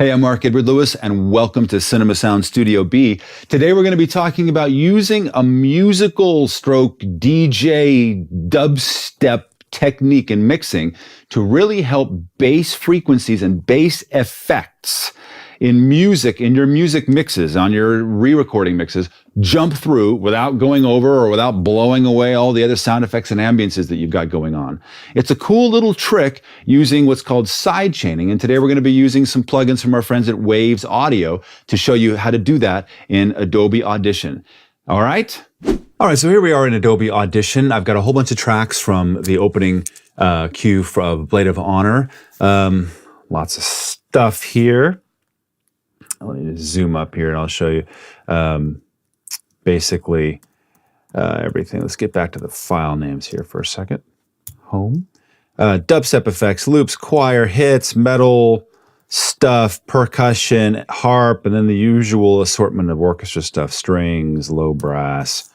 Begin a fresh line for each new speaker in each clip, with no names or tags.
Hey, I'm Mark Edward Lewis, and welcome to Cinema Sound Studio B. Today we're going to be talking about using a musical stroke DJ dubstep technique in mixing to really help bass frequencies and bass effects in music, in your music mixes, on your re-recording mixes, jump through without going over or without blowing away all the other sound effects and ambiances that you've got going on. It's a cool little trick using what's called side chaining, and today we're going to be using some plugins from our friends at Waves Audio to show you how to do that in Adobe Audition. All right? All right, so here we are in Adobe Audition. I've got a whole bunch of tracks from the opening cue from Blade of Honor. Lots of stuff here. Let me just zoom up here and I'll show you basically everything. Let's get back to the file names here for a second. Home. Dubstep effects, loops, choir, hits, metal stuff, percussion, harp, and then the usual assortment of orchestra stuff, strings, low brass,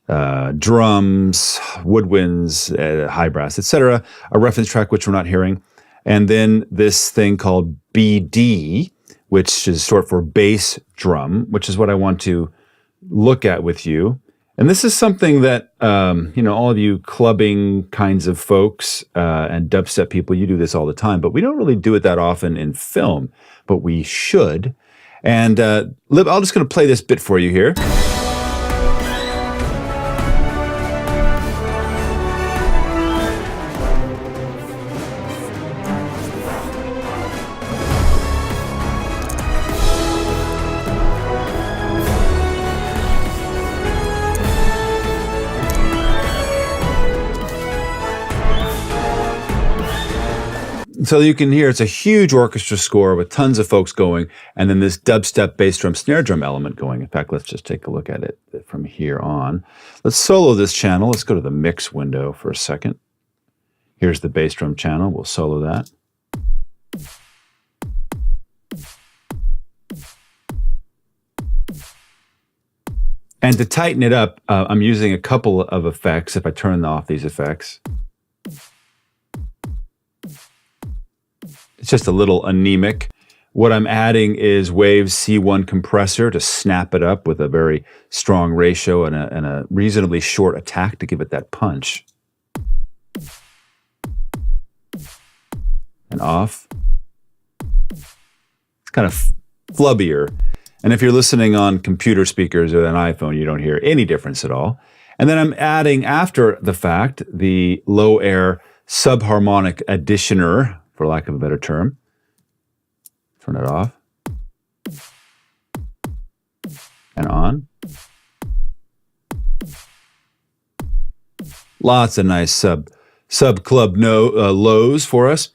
drums, woodwinds, high brass, etc. A reference track, which we're not hearing. And then this thing called BD, which is short for bass drum, which is what I want to look at with you. And this is something that, all of you clubbing kinds of folks and dubstep people, you do this all the time, but we don't really do it that often in film, but we should. And I'm just going to play this bit for you here. So you can hear it's a huge orchestra score with tons of folks going, and then this dubstep bass drum snare drum element going. In fact, let's just take a look at it from here on. Let's solo this channel. Let's go to the mix window for a second. Here's the bass drum channel. We'll solo that. And to tighten it up, I'm using a couple of effects if I turn off these effects. It's just a little anemic. What I'm adding is Waves C1 compressor to snap it up with a very strong ratio and a reasonably short attack to give it that punch. And off. It's kind of flubbier. And if you're listening on computer speakers or an iPhone, you don't hear any difference at all. And then I'm adding, after the fact, the low air subharmonic additioner, for lack of a better term. Turn it off. And on. Lots of nice sub club lows for us.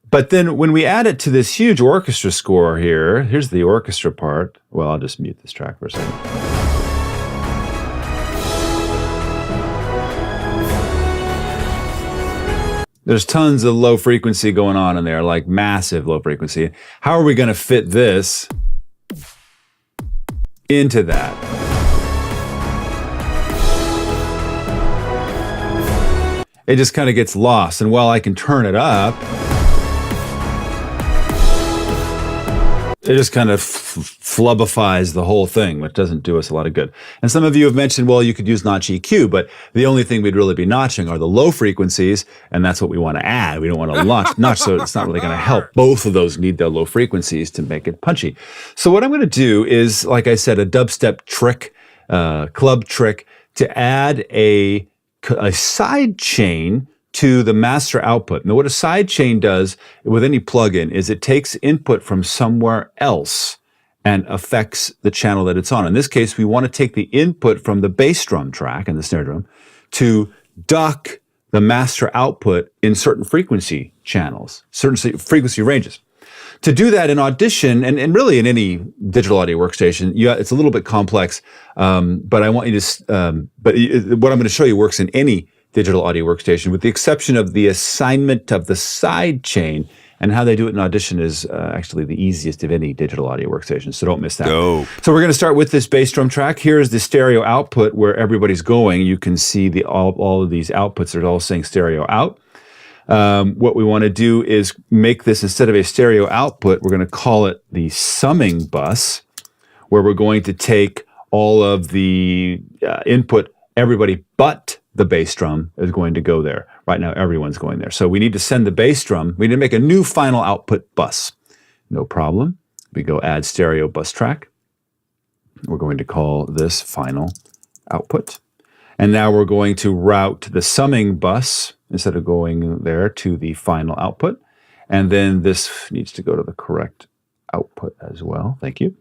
But then when we add it to this huge orchestra score here, here's the orchestra part. Well, I'll just mute this track for a second. There's tons of low frequency going on in there, like massive low frequency. How are we going to fit this into that? It just kind of gets lost. And while I can turn it up, it just kind of flubbifies the whole thing, which doesn't do us a lot of good. And some of you have mentioned, well, you could use notch EQ, but the only thing we'd really be notching are the low frequencies, and that's what we want to add. We don't want to notch, so it's not really going to help. Both of those need their low frequencies to make it punchy. So what I'm going to do is, like I said, a dubstep trick, club trick, to add a side chain to the master output. Now, what a side chain does with any plugin is it takes input from somewhere else and affects the channel that it's on. In this case, we want to take the input from the bass drum track and the snare drum to duck the master output in certain frequency channels, certain frequency ranges. To do that in Audition, and really in any digital audio workstation, it's a little bit complex, but I want you to, what I'm going to show you works in any digital audio workstation, with the exception of the assignment of the side chain, and how they do it in Audition is actually the easiest of any digital audio workstation, so don't miss that. Go. So we're going to start with this bass drum track. Here's the stereo output where everybody's going. You can see all of these outputs are all saying stereo out. What we want to do is make this, instead of a stereo output, we're going to call it the summing bus, where we're going to take all of the input, everybody but the bass drum is going to go there. Right now, everyone's going there. So we need to send the bass drum. We need to make a new final output bus. No problem. We go add stereo bus track. We're going to call this final output. And now we're going to route the summing bus, instead of going there, to the final output. And then this needs to go to the correct output as well. Thank you.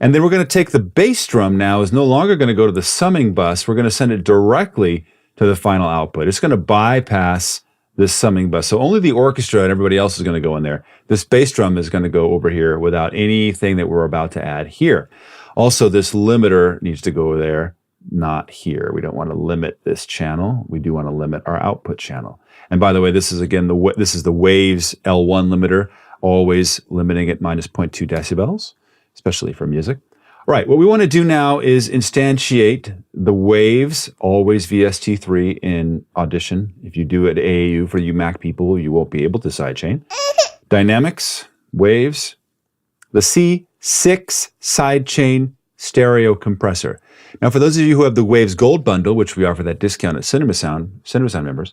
And then we're going to take the bass drum now, is no longer going to go to the summing bus. We're going to send it directly to the final output. It's going to bypass this summing bus. So only the orchestra and everybody else is going to go in there. This bass drum is going to go over here without anything that we're about to add here. Also, this limiter needs to go there, not here. We don't want to limit this channel. We do want to limit our output channel. And by the way, this is again, this is the Waves L1 limiter, always limiting at -0.2 decibels, especially for music. All right, what we want to do now is instantiate the Waves, always VST3 in Audition. If you do it AAU for you Mac people, you won't be able to sidechain. Dynamics, Waves, the C6 sidechain stereo compressor. Now, for those of you who have the Waves Gold bundle, which we offer that discount at Cinema Sound members,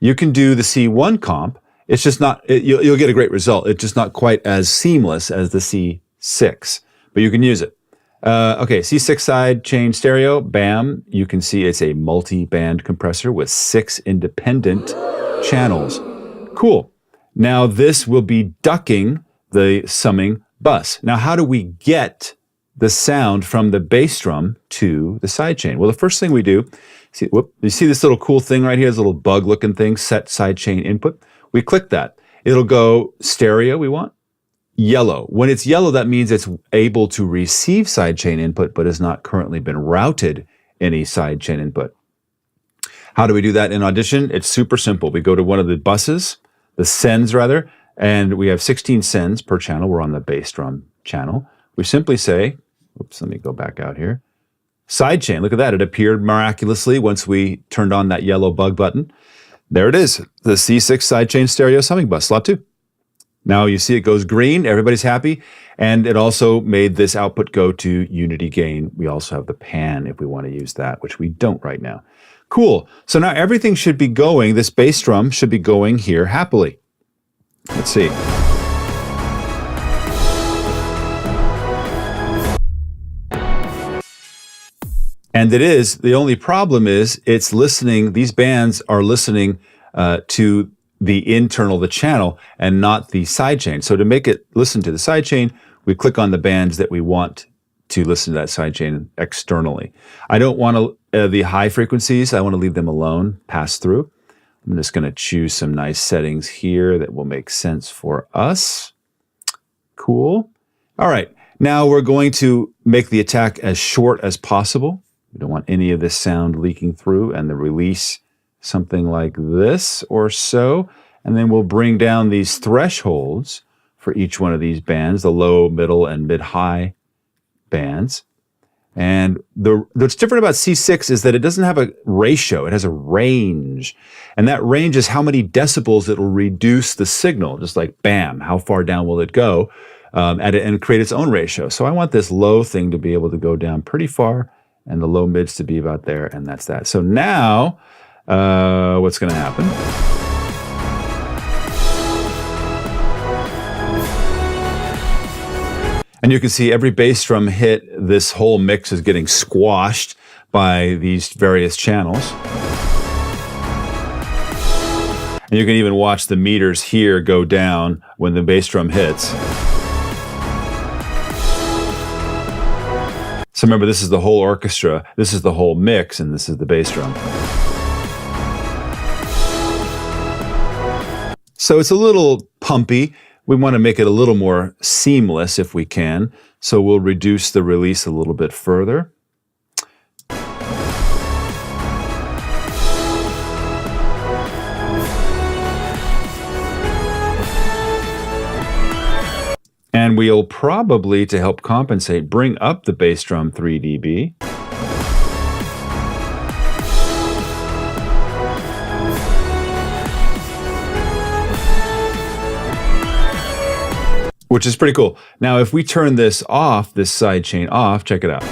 you can do the C1 comp. It's just not, you'll get a great result. It's just not quite as seamless as the C6, but you can use it. Okay, C6 side chain stereo, bam. You can see it's a multi-band compressor with 6 independent channels. Cool. Now this will be ducking the summing bus. Now how do we get the sound from the bass drum to the sidechain? Well, the first thing we do, you see this little cool thing right here, this little bug looking thing, set sidechain input. We click that. It'll go stereo, we want. Yellow. When it's yellow, that means it's able to receive sidechain input, but has not currently been routed any sidechain input. How do we do that in Audition? It's super simple. We go to one of the buses, the sends rather, and we have 16 sends per channel. We're on the bass drum channel. We simply say, oops, let me go back out here. Sidechain, look at that. It appeared miraculously once we turned on that yellow bug button. There it is, the C6 sidechain stereo summing bus, slot 2. Now you see it goes green, everybody's happy, and it also made this output go to unity gain. We also have the pan if we want to use that, which we don't right now. Cool, so now everything should be going, this bass drum should be going here happily. Let's see. And it is, the only problem is it's listening, these bands are listening to the internal, the channel, and not the sidechain. So to make it listen to the sidechain, we click on the bands that we want to listen to that sidechain externally. I don't want the high frequencies, I want to leave them alone, pass through. I'm just going to choose some nice settings here that will make sense for us. Cool. All right, now we're going to make the attack as short as possible. We don't want any of this sound leaking through, and the release something like this or so. And then we'll bring down these thresholds for each one of these bands, the low, middle, and mid-high bands. And what's different about C6 is that it doesn't have a ratio, it has a range. And that range is how many decibels it'll reduce the signal, just like bam, how far down will it go, and create its own ratio. So I want this low thing to be able to go down pretty far, and the low mids to be about there, and that's that. So now, what's going to happen? And you can see every bass drum hit, this whole mix is getting squashed by these various channels. And you can even watch the meters here go down when the bass drum hits. So remember, this is the whole orchestra, this is the whole mix, and this is the bass drum. So it's a little pumpy. We want to make it a little more seamless if we can. So we'll reduce the release a little bit further. And we'll probably, to help compensate, bring up the bass drum 3 dB. which is pretty cool. Now, if we turn this off, this side chain off, check it out.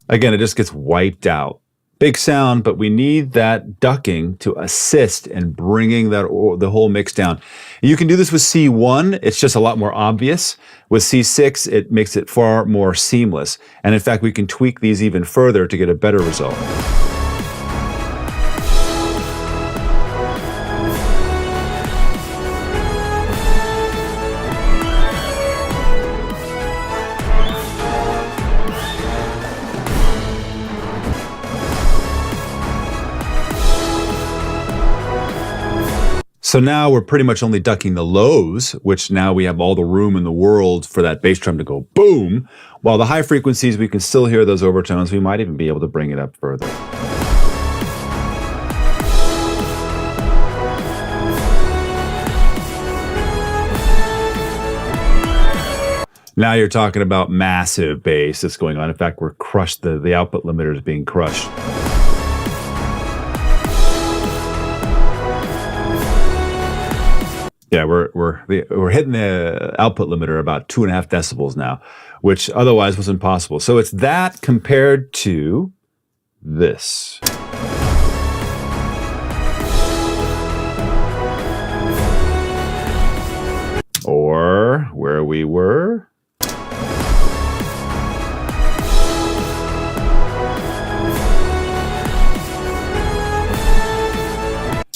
Again, it just gets wiped out. Big sound, but we need that ducking to assist in bringing the whole mix down. You can do this with C1. It's just a lot more obvious. With C6, it makes it far more seamless. And in fact, we can tweak these even further to get a better result. So now we're pretty much only ducking the lows, which now we have all the room in the world for that bass drum to go boom. While the high frequencies, we can still hear those overtones. We might even be able to bring it up further. Now you're talking about massive bass that's going on. In fact, we're crushed. The output limiter is being crushed. Yeah, we're hitting the output limiter about 2.5 decibels now, which otherwise wasn't possible. So it's that compared to this. Or where we were.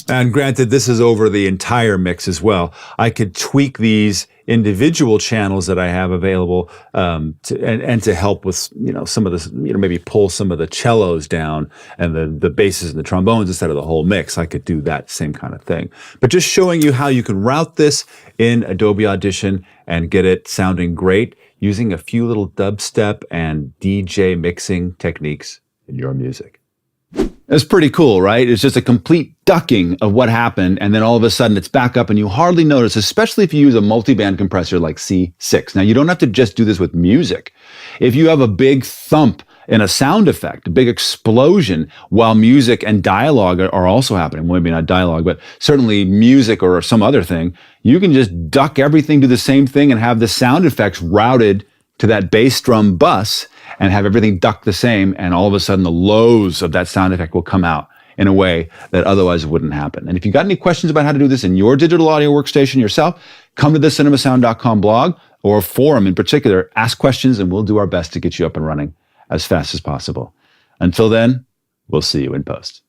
And granted, this is over the entire mix as well. I could tweak these individual channels that I have available to help with some of this, maybe pull some of the cellos down and the basses and the trombones instead of the whole mix. I could do that same kind of thing. But just showing you how you can route this in Adobe Audition and get it sounding great using a few little dubstep and DJ mixing techniques in your music. It's pretty cool, right? It's just a complete ducking of what happened, and then all of a sudden it's back up and you hardly notice, especially if you use a multi-band compressor like C6. Now, you don't have to just do this with music. If you have a big thump in a sound effect, a big explosion, while music and dialogue are also happening, well, maybe not dialogue, but certainly music or some other thing, you can just duck everything to the same thing and have the sound effects routed to that bass drum bus and have everything duck the same, and all of a sudden the lows of that sound effect will come out in a way that otherwise wouldn't happen. And if you got any questions about how to do this in your digital audio workstation yourself, come to the cinemasound.com blog or forum in particular, ask questions, and we'll do our best to get you up and running as fast as possible. Until then, we'll see you in post.